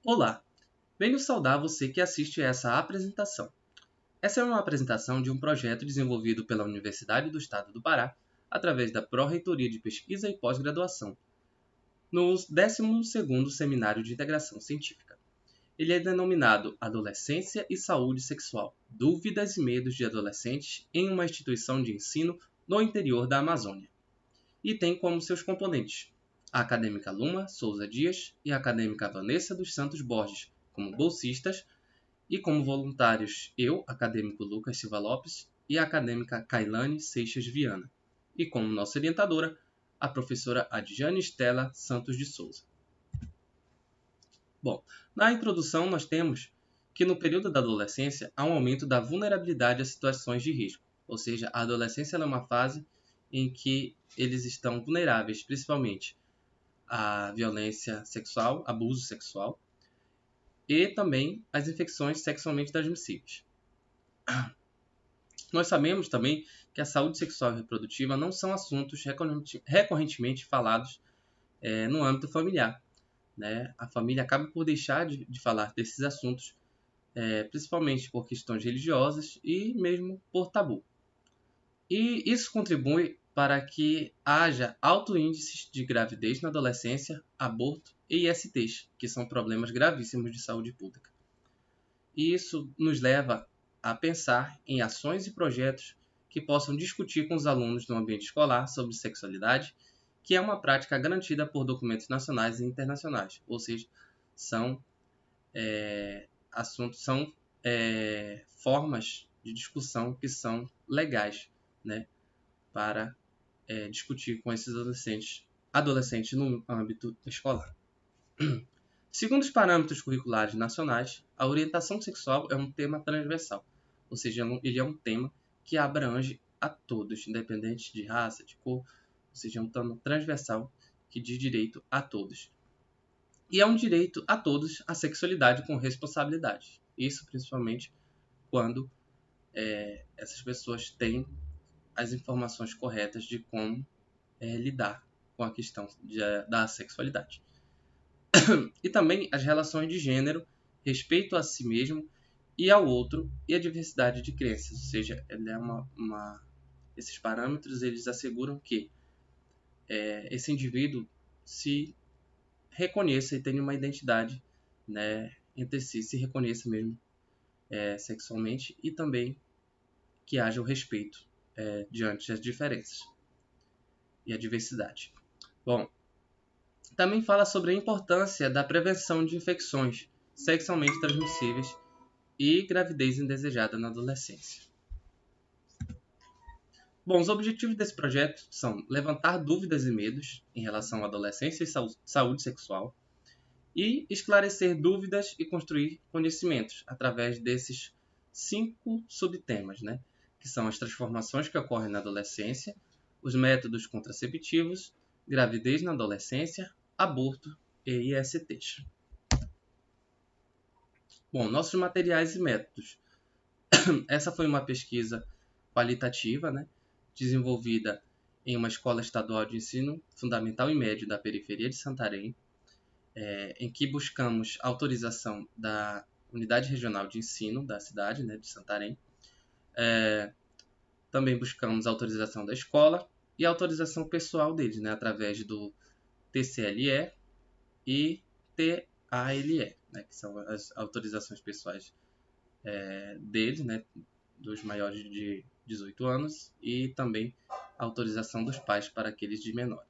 Olá, venho saudar você que assiste a essa apresentação. Essa é uma apresentação de um projeto desenvolvido pela Universidade do Estado do Pará, através da Pró-Reitoria de Pesquisa e Pós-Graduação, no 12º Seminário de Integração Científica. Ele é denominado Adolescência e Saúde Sexual, Dúvidas e Medos de Adolescentes em uma Instituição de Ensino no interior da Amazônia. E tem como seus componentes a acadêmica Luma Souza Dias e a acadêmica Vanessa dos Santos Borges, como bolsistas, e como voluntários eu, acadêmico Lucas Silva Lopes, e a acadêmica Kailane Seixas Viana, e como nossa orientadora, a professora Adjane Estela Santos de Souza. Bom, na introdução nós temos que no período da adolescência há um aumento da vulnerabilidade a situações de risco, ou seja, a adolescência é uma fase em que eles estão vulneráveis, principalmente à violência sexual, abuso sexual, e também as infecções sexualmente transmissíveis. Nós sabemos também que a saúde sexual e reprodutiva não são assuntos recorrentemente falados no âmbito familiar, né? A família acaba por deixar de falar desses assuntos, principalmente por questões religiosas e mesmo por tabu. E isso contribui para que haja alto índice de gravidez na adolescência, aborto e ISTs, que são problemas gravíssimos de saúde pública. E isso nos leva a pensar em ações e projetos que possam discutir com os alunos no ambiente escolar sobre sexualidade, que é uma prática garantida por documentos nacionais e internacionais, ou seja, são formas de discussão que são legais, né, para discutir com esses adolescentes no âmbito escolar. Segundo os parâmetros curriculares nacionais, a orientação sexual é um tema transversal, ou seja, ele é um tema que abrange a todos, independente de raça, de cor, ou seja, é um tema transversal que diz direito a todos. E é um direito a todos a sexualidade com responsabilidade. Isso principalmente quando essas pessoas têm as informações corretas de como lidar com a questão da sexualidade. E também as relações de gênero, respeito a si mesmo e ao outro e a diversidade de crenças. Ou seja, ele é esses parâmetros eles asseguram que esse indivíduo se reconheça e tenha uma identidade, né, entre si, se reconheça mesmo sexualmente e também que haja o respeito diante das diferenças e a diversidade. Bom, também fala sobre a importância da prevenção de infecções sexualmente transmissíveis e gravidez indesejada na adolescência. Bom, os objetivos desse projeto são levantar dúvidas e medos em relação à adolescência e saúde sexual e esclarecer dúvidas e construir conhecimentos através desses 5 subtemas, né? Que são as transformações que ocorrem na adolescência, os métodos contraceptivos, gravidez na adolescência, aborto e ISTs. Bom, nossos materiais e métodos. Essa foi uma pesquisa qualitativa, né, desenvolvida em uma escola estadual de ensino fundamental e médio da periferia de Santarém, em que buscamos autorização da Unidade Regional de Ensino da cidade, né, de Santarém. Também buscamos autorização da escola e autorização pessoal deles, né, através do TCLE e TALE, né, que são as autorizações pessoais deles, né, dos maiores de 18 anos, e também a autorização dos pais para aqueles de menor,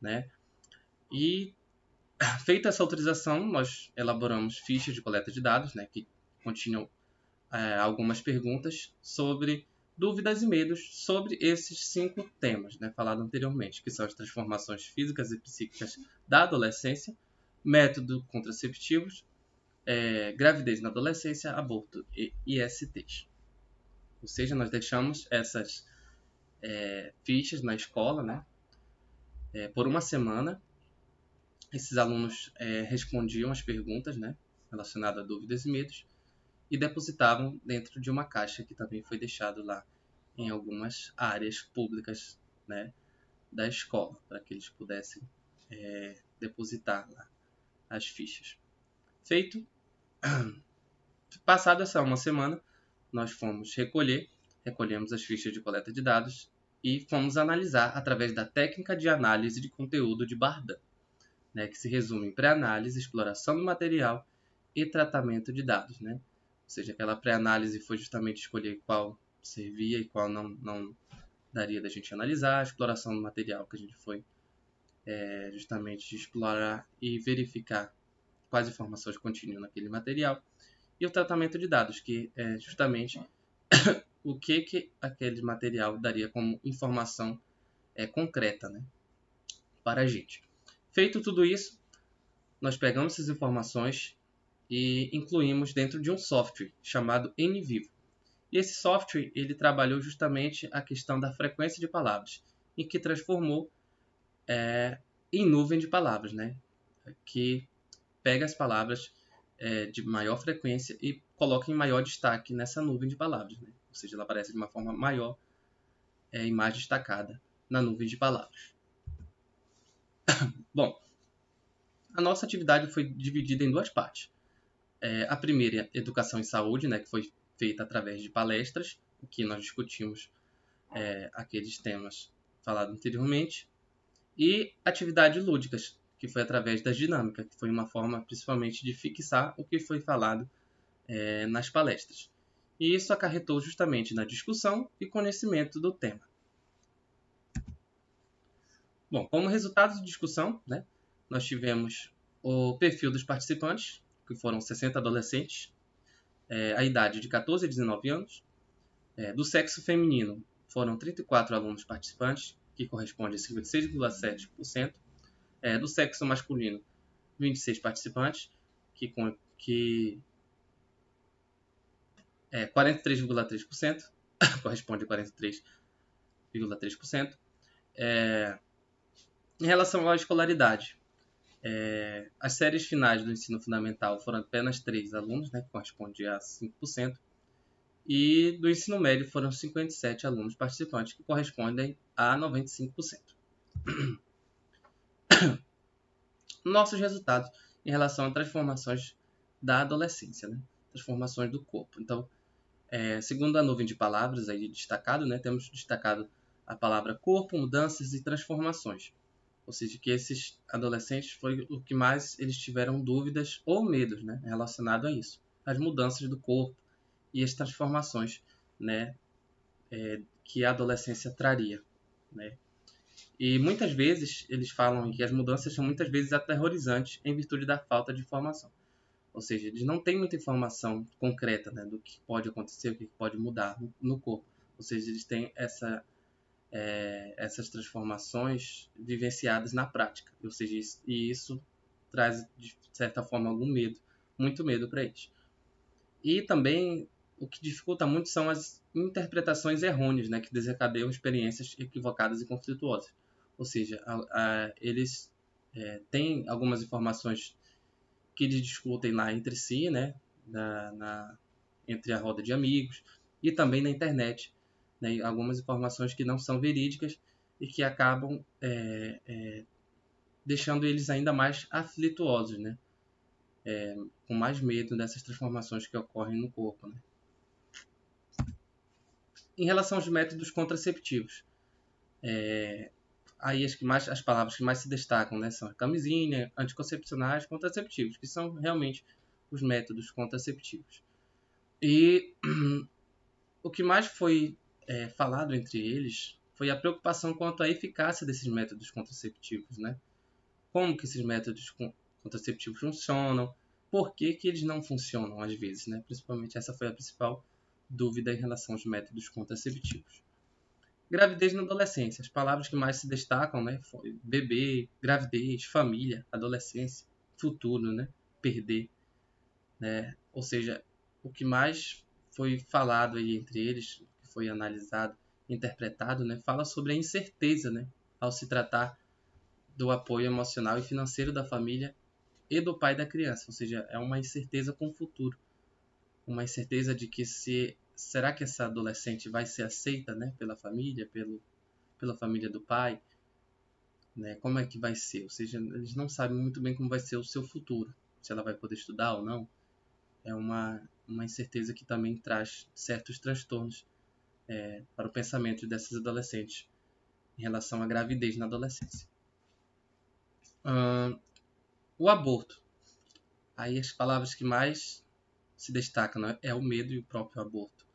né? E feita essa autorização, nós elaboramos fichas de coleta de dados, né, que continham algumas perguntas sobre dúvidas e medos sobre esses 5 temas, né, falado anteriormente, que são as transformações físicas e psíquicas da adolescência, métodos contraceptivos, gravidez na adolescência, aborto e ISTs. Ou seja, nós deixamos essas fichas na escola, né, por uma semana. Esses alunos respondiam as perguntas, né, relacionadas a dúvidas e medos e depositavam dentro de uma caixa que também foi deixado lá em algumas áreas públicas, né, da escola, para que eles pudessem depositar lá as fichas. Feito, passado essa uma semana, nós fomos recolhemos as fichas de coleta de dados e fomos analisar através da técnica de análise de conteúdo de Bardan, né, que se resume em pré-análise, exploração do material e tratamento de dados. Né? Ou seja, aquela pré-análise foi justamente escolher qual servia e qual não daria da gente analisar, a exploração do material que a gente foi justamente explorar e verificar quais informações continham naquele material, e o tratamento de dados, que é justamente o que aquele material daria como informação concreta, né, para a gente. Feito tudo isso, nós pegamos essas informações e incluímos dentro de um software chamado NVivo. E esse software ele trabalhou justamente a questão da frequência de palavras, em que transformou em nuvem de palavras, né, que pega as palavras de maior frequência e coloca em maior destaque nessa nuvem de palavras. Né? Ou seja, ela aparece de uma forma maior e mais destacada na nuvem de palavras. Bom, a nossa atividade foi dividida em duas partes. A primeira é educação em saúde, né, que foi feita através de palestras, em que nós discutimos aqueles temas falados anteriormente, e atividades lúdicas, que foi através da dinâmica, que foi uma forma principalmente de fixar o que foi falado nas palestras. E isso acarretou justamente na discussão e conhecimento do tema. Bom, como resultado da discussão, né, nós tivemos o perfil dos participantes, que foram 60 adolescentes, a idade de 14 a 19 anos. Do sexo feminino, foram 34 alunos participantes, que corresponde a 56,7%. Do sexo masculino, 26 participantes, que 43,3%, corresponde a 43,3%. Em relação à escolaridade, as séries finais do ensino fundamental foram apenas 3 alunos, né, que corresponde a 5%, e do ensino médio foram 57 alunos participantes, que correspondem a 95%. Nossos resultados em relação a transformações da adolescência, né, transformações do corpo. Então, segundo a nuvem de palavras aí destacado, né, temos destacado a palavra corpo, mudanças e transformações. Ou seja, que esses adolescentes foi o que mais eles tiveram dúvidas ou medos, né, relacionado a isso. As mudanças do corpo e as transformações, né, que a adolescência traria. Né. E muitas vezes eles falam que as mudanças são muitas vezes aterrorizantes em virtude da falta de informação. Ou seja, eles não têm muita informação concreta, né, do que pode acontecer, o que pode mudar no corpo. Ou seja, eles têm essas transformações vivenciadas na prática. Ou seja, isso traz, de certa forma, algum medo, muito medo para eles. E também o que dificulta muito são as interpretações errôneas, né, que desencadeiam experiências equivocadas e conflituosas. Ou seja, eles têm algumas informações que eles discutem lá entre si, né, entre a roda de amigos, e também na internet, né, algumas informações que não são verídicas e que acabam deixando eles ainda mais aflituosos, né, com mais medo dessas transformações que ocorrem no corpo. Né. Em relação aos métodos contraceptivos, aí as palavras que mais se destacam, né, são a camisinha, anticoncepcionais, contraceptivos, que são realmente os métodos contraceptivos. E o que mais foi falado entre eles foi a preocupação quanto à eficácia desses métodos contraceptivos, né? Como que esses métodos contraceptivos funcionam, por que eles não funcionam às vezes, né? Principalmente essa foi a principal dúvida em relação aos métodos contraceptivos. Gravidez na adolescência. As palavras que mais se destacam, né, foi bebê, gravidez, família, adolescência, futuro, né, perder, né? Ou seja, o que mais foi falado aí entre eles, que foi analisado, interpretado, né, fala sobre a incerteza, né, ao se tratar do apoio emocional e financeiro da família e do pai da criança. Ou seja, é uma incerteza com o futuro, uma incerteza de que será que essa adolescente vai ser aceita, né, pela família, pela família do pai, né? Como é que vai ser? Ou seja, eles não sabem muito bem como vai ser o seu futuro, se ela vai poder estudar ou não, é uma incerteza que também traz certos transtornos para o pensamento dessas adolescentes em relação à gravidez na adolescência. O aborto. Aí as palavras que mais se destacam, né, é o medo e o próprio aborto.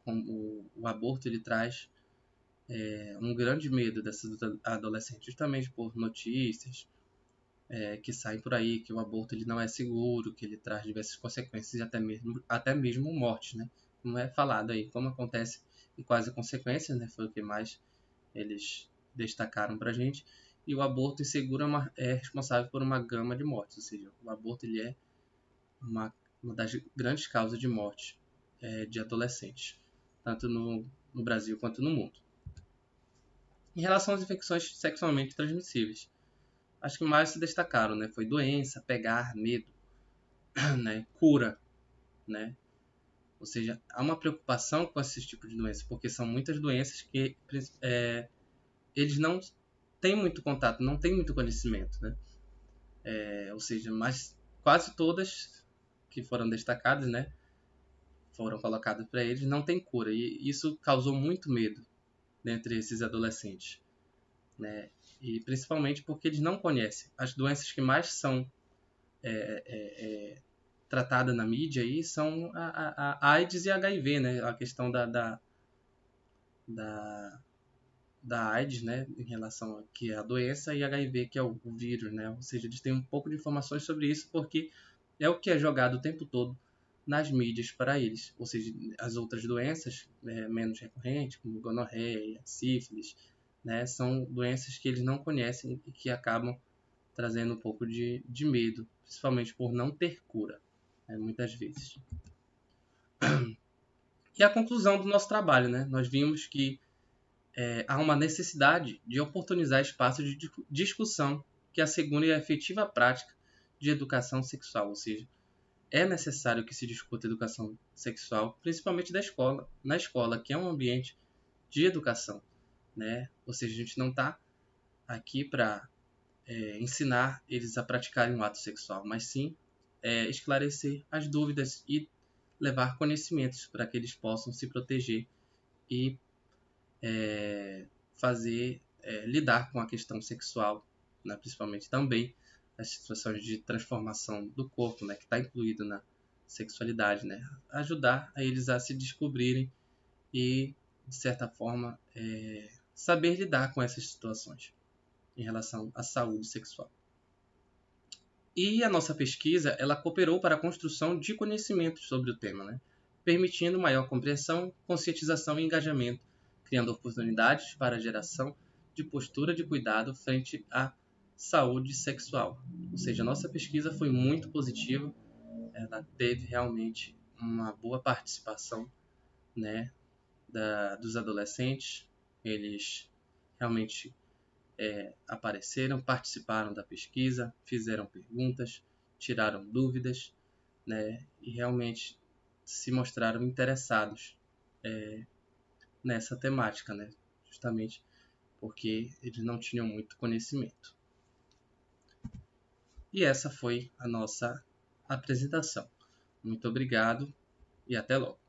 O aborto ele traz um grande medo dessas adolescentes, justamente por notícias que saem por aí, que o aborto ele não é seguro, que ele traz diversas consequências e até mesmo morte, né? Não é falado aí como acontece e quais as consequências, né? Foi o que mais eles destacaram pra gente. E o aborto inseguro é responsável por uma gama de mortes, ou seja, o aborto ele é uma das grandes causas de morte de adolescentes, tanto no Brasil quanto no mundo. Em relação às infecções sexualmente transmissíveis, acho que mais se destacaram, né? Foi doença, pegar, medo, né? Cura, né? Ou seja, há uma preocupação com esse tipo de doença, porque são muitas doenças que eles não têm muito contato, não têm muito conhecimento, né? Ou seja, mas quase todas que foram destacadas, né? Foram colocadas para eles, não tem cura. E isso causou muito medo entre esses adolescentes, né? E principalmente porque eles não conhecem. As doenças que mais são tratadas na mídia aí são a AIDS e a HIV, né? A questão da AIDS, né? Em relação a que é a doença, e HIV, que é o vírus, né? Ou seja, eles têm um pouco de informações sobre isso porque é o que é jogado o tempo todo nas mídias para eles. Ou seja, as outras doenças menos recorrentes, como gonorreia, sífilis, né? São doenças que eles não conhecem e que acabam trazendo um pouco de medo, principalmente por não ter cura, né, muitas vezes. E a conclusão do nosso trabalho, né? Nós vimos que há uma necessidade de oportunizar espaços de discussão que assegurem a efetiva prática de educação sexual, ou seja, é necessário que se discuta educação sexual, principalmente na escola, que é um ambiente de educação, né? Ou seja, a gente não está aqui para ensinar eles a praticarem um ato sexual, mas sim esclarecer as dúvidas e levar conhecimentos para que eles possam se proteger e lidar com a questão sexual, né? Principalmente também as situações de transformação do corpo, né? Que está incluído na sexualidade, né? Ajudar a eles a se descobrirem e, de certa forma, saber lidar com essas situações em relação à saúde sexual. E a nossa pesquisa, ela cooperou para a construção de conhecimentos sobre o tema, né? Permitindo maior compreensão, conscientização e engajamento, criando oportunidades para a geração de postura de cuidado frente à saúde sexual. Ou seja, a nossa pesquisa foi muito positiva, ela teve realmente uma boa participação, né, dos adolescentes, eles realmente apareceram, participaram da pesquisa, fizeram perguntas, tiraram dúvidas, né, e realmente se mostraram interessados nessa temática, né, justamente porque eles não tinham muito conhecimento. E essa foi a nossa apresentação. Muito obrigado e até logo.